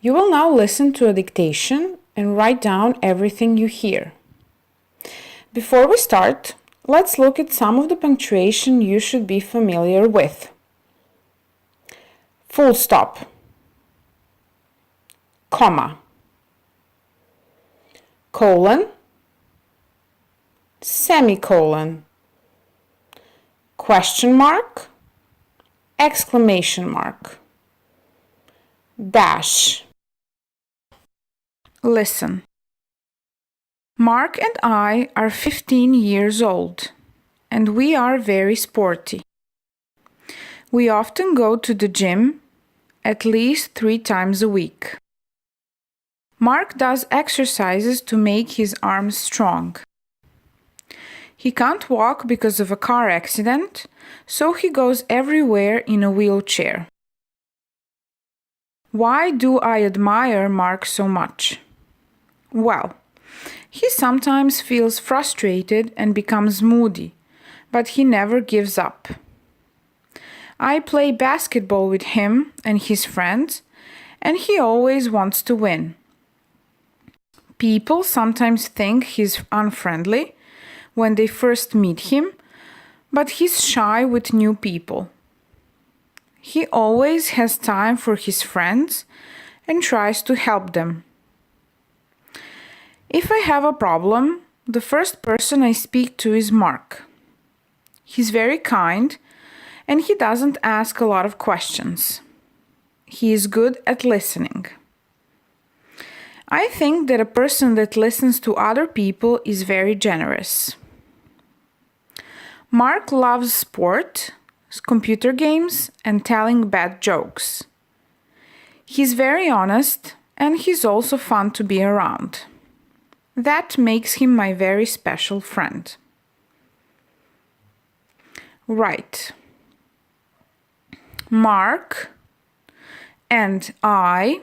You will now listen to a dictation and write down everything you hear. Before we start, let's look at some of the punctuation you should be familiar with. Full stop, comma, colon, semicolon, question mark, exclamation mark, dash. Listen. Mark and I are 15 years old, and we are very sporty. We often go to the gym at least 3 times a week. Mark does exercises to make his arms strong. He can't walk because of a car accident, so he goes everywhere in a wheelchair. Why do I admire Mark so much? Well, he sometimes feels frustrated and becomes moody, but he never gives up. I play basketball with him and his friends, and he always wants to win. People sometimes think he's unfriendly when they first meet him, but he's shy with new people. He always has time for his friends and tries to help them. If I have a problem, the first person I speak to is Mark. He's very kind and he doesn't ask a lot of questions. He is good at listening. I think that a person that listens to other people is very generous. Mark loves sport, computer games, and telling bad jokes. He's very honest and he's also fun to be around. That makes him my very special friend. Right. Mark and I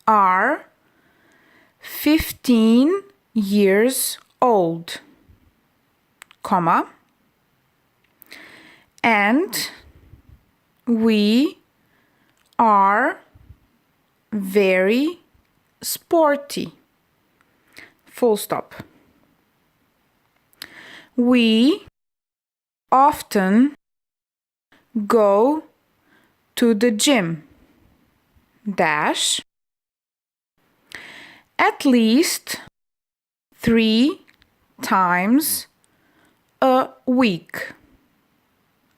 are 15 years old, comma, and we are very sporty, full stop. We often go to the gym, dash, at least 3 times a week,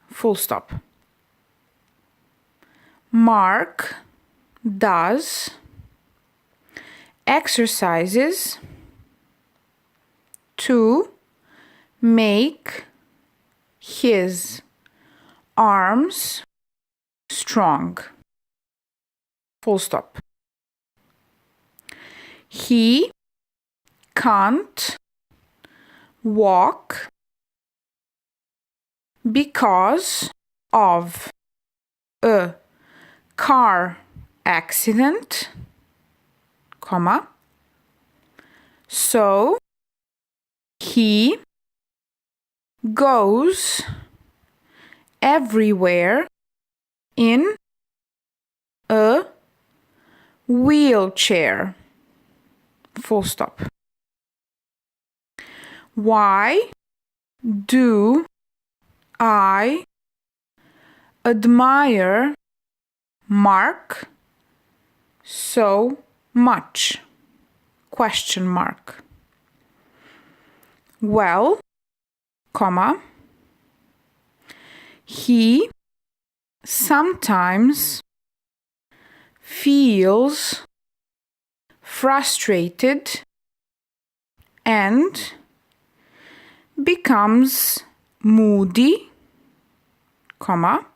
full stop. Mark does exercises to make his arms strong, full stop. He can't walk because of a car accident, comma, so he goes everywhere in a wheelchair, full stop. Why do I admire Mark so much? Question mark. Well, comma, he sometimes feels frustrated and becomes moody, comma,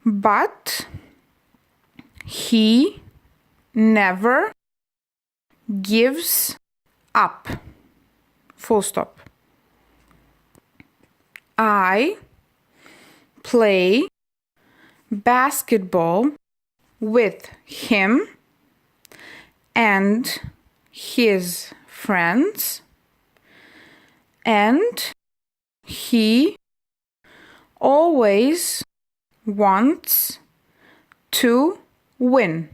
but he never gives up, full stop. I play basketball with him and his friends, and he always wants to win.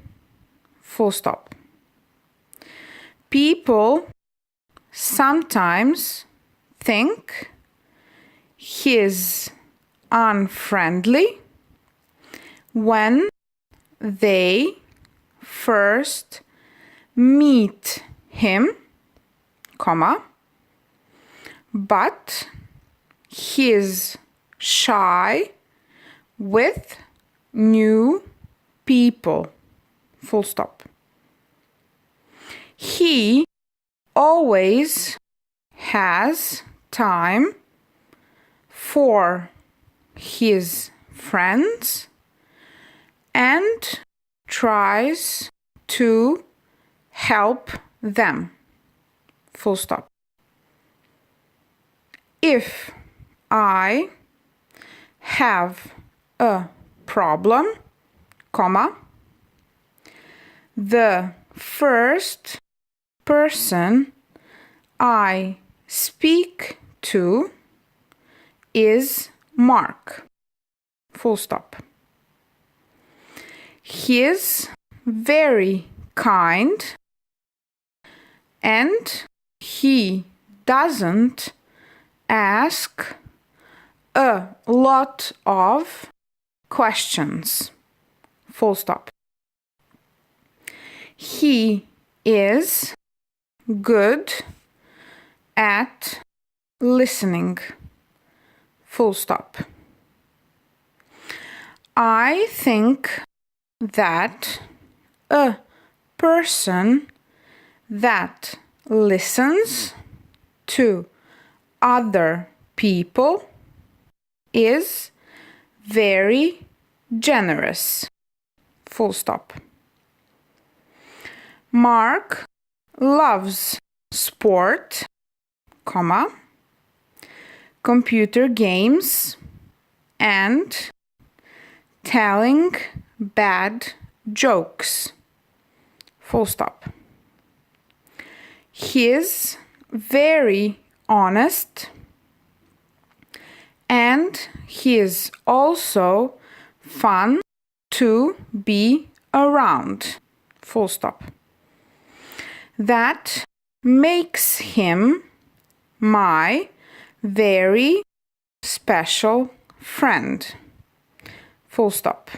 full stop. People sometimes think he's unfriendly when they first meet him, comma, but he's shy with new people, full stop. He always has time for his friends and tries to help them, full stop. If I have a problem, comma, the first person I speak to is Mark, full stop. He's very kind and he doesn't ask a lot of questions, full stop. He is good at listening, full stop. I think that a person that listens to other people is very generous, full stop. Mark loves sport, comma, computer games, and telling bad jokes, full stop. He's very honest and he is also fun to be around, full stop. That makes him my very special friend, full stop.